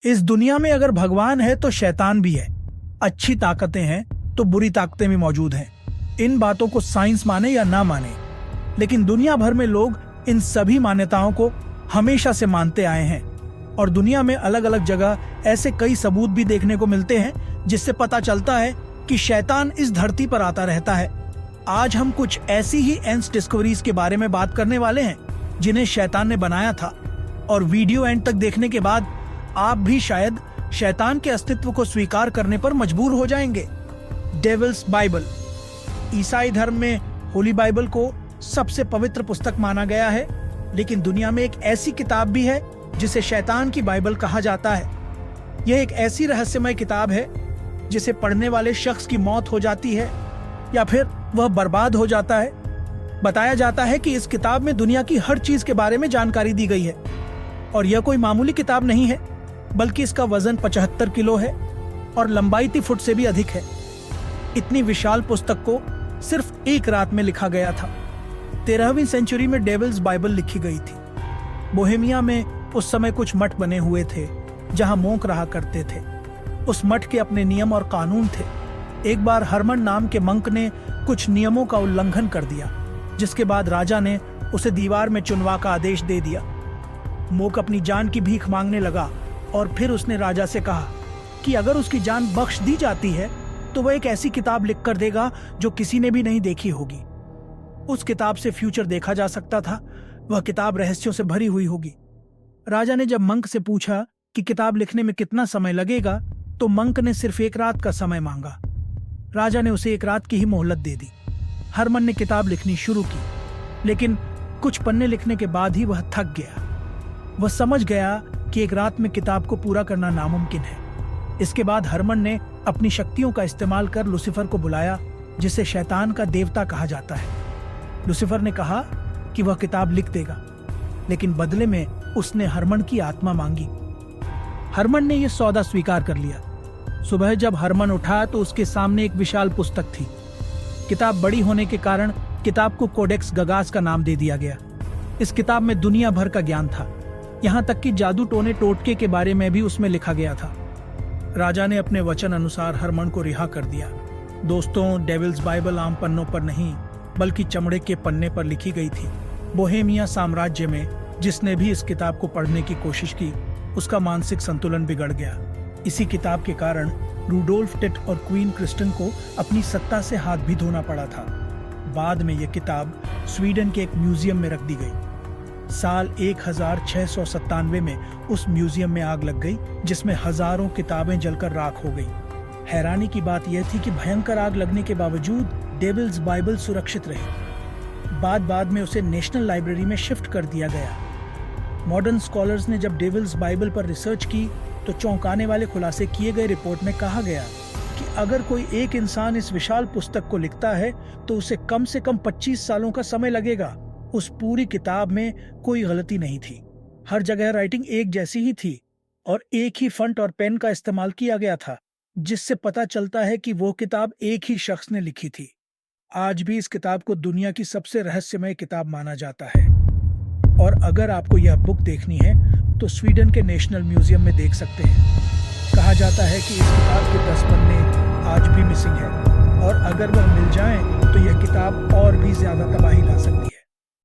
इस दुनिया में अगर भगवान है तो शैतान भी है, अच्छी ताकतें हैं तो बुरी ताकतें भी मौजूद हैं। इन बातों को साइंस माने या ना माने, लेकिन दुनिया भर में लोग इन सभी मान्यताओं को हमेशा से मानते आए हैं और दुनिया में अलग अलग जगह ऐसे कई सबूत भी देखने को मिलते हैं जिससे पता चलता है कि शैतान इस धरती पर आता रहता है। आज हम कुछ ऐसी ही एंस डिस्कवरीज के बारे में बात करने वाले हैं जिन्हें शैतान ने बनाया था, और वीडियो एंड तक देखने के बाद आप भी शायद शैतान के अस्तित्व को स्वीकार करने पर मजबूर हो जाएंगे। Devil's Bible. ईसाई धर्म में होली बाइबल को सबसे पवित्र पुस्तक माना गया है, लेकिन दुनिया में एक ऐसी किताब भी है जिसे शैतान की बाइबल कहा जाता है। यह एक ऐसी रहस्यमय किताब है जिसे पढ़ने वाले शख्स की मौत हो जाती है या फिर वह बर्बाद हो जाता है। बताया जाता है कि इस किताब में दुनिया की हर चीज के बारे में जानकारी दी गई है, और यह कोई मामूली किताब नहीं है, बल्कि इसका वजन 75 किलो है और लंबाई 3 फुट से भी अधिक है। इतनी विशाल पुस्तक को सिर्फ एक रात में लिखा गया था। 13वीं सेंचुरी में डेविल्स बाइबल लिखी गई थी। बोहेमिया में उस समय कुछ मठ बने हुए थे जहां मोंक रहा करते थे। उस मठ के अपने नियम और कानून थे। एक बार हरमन नाम के मंक ने कुछ नियमों का उल्लंघन कर दिया, जिसके बाद राजा ने उसे दीवार में चुनवा का आदेश दे दिया। मोंक अपनी जान की भीख मांगने लगा और फिर उसने राजा से कहा कि अगर उसकी जान बख्श दी जाती है तो वह एक ऐसी किताब लिख कर देगा जो किसी ने भी नहीं देखी होगी। उस किताब से फ्यूचर देखा जा सकता था। वह किताब रहस्यों से भरी हुई होगी। राजा ने जब मंक से पूछा कि किताब लिखने में कितना समय लगेगा, तो मंक ने सिर्फ 1 रात का समय मांगा। राजा ने उसे 1 रात की ही मोहलत दे दी। हरमन ने किताब लिखनी शुरू की, लेकिन कुछ पन्ने लिखने के बाद ही वह थक गया। वह समझ गया कि 1 रात में किताब को पूरा करना नामुमकिन है। इसके बाद हरमन ने अपनी शक्तियों का इस्तेमाल कर लूसीफर को बुलाया, जिसे शैतान का देवता कहा जाता है। लूसीफर ने कहा कि वह किताब लिख देगा, लेकिन बदले में उसने हरमन की आत्मा मांगी। हरमन ने यह सौदा स्वीकार कर लिया। सुबह जब हरमन उठा तो उसके सामने एक विशाल पुस्तक थी। किताब बड़ी होने के कारण किताब को कोडेक्स गगास का नाम दे दिया गया। इस किताब में दुनिया भर का ज्ञान था, यहाँ तक कि जादू टोने टोटके के बारे में भी उसमें लिखा गया था। राजा ने अपने वचन अनुसार हरमन को रिहा कर दिया। दोस्तों, डेविल्स बाइबल आम पन्नों पर नहीं, बल्कि चमड़े के पन्ने पर लिखी गई थी। बोहेमिया साम्राज्य में जिसने भी इस किताब को पढ़ने की कोशिश की, उसका मानसिक संतुलन बिगड़ गया। इसी किताब के कारण रूडोल्फ टिट और क्वीन क्रिस्टन को अपनी सत्ता से हाथ भी धोना पड़ा था। बाद में यह किताब स्वीडन के एक म्यूजियम में रख दी गई। साल 1697 में उस म्यूजियम में आग लग गई, जिसमें हजारों किताबें जलकर राख हो गई। हैरानी की बात यह थी कि भयंकर आग लगने के बावजूद डेविल्स बाइबल सुरक्षित रही। बाद में उसे नेशनल लाइब्रेरी में शिफ्ट कर दिया गया। मॉडर्न स्कॉलर्स ने जब डेविल्स बाइबल पर रिसर्च की तो चौंकाने वाले खुलासे किए गए। रिपोर्ट में कहा गया कि अगर कोई एक इंसान इस विशाल पुस्तक को लिखता है तो उसे कम से कम 25 सालों का समय लगेगा। उस पूरी किताब में कोई गलती नहीं थी। हर जगह राइटिंग एक जैसी ही थी और एक ही फंट और पेन का इस्तेमाल किया गया था, जिससे पता चलता है कि वो किताब एक ही शख्स ने लिखी थी। आज भी इस किताब को दुनिया की सबसे रहस्यमय किताब माना जाता है। और अगर आपको यह बुक देखनी है तो स्वीडन के नेशनल म्यूजियम में देख सकते हैं। कहा जाता है कि इस किताब के 10 पन्ने आज भी मिसिंग है, और अगर वह मिल जाएं तो यह किताब और भी ज्यादा तबाही ला सकती है।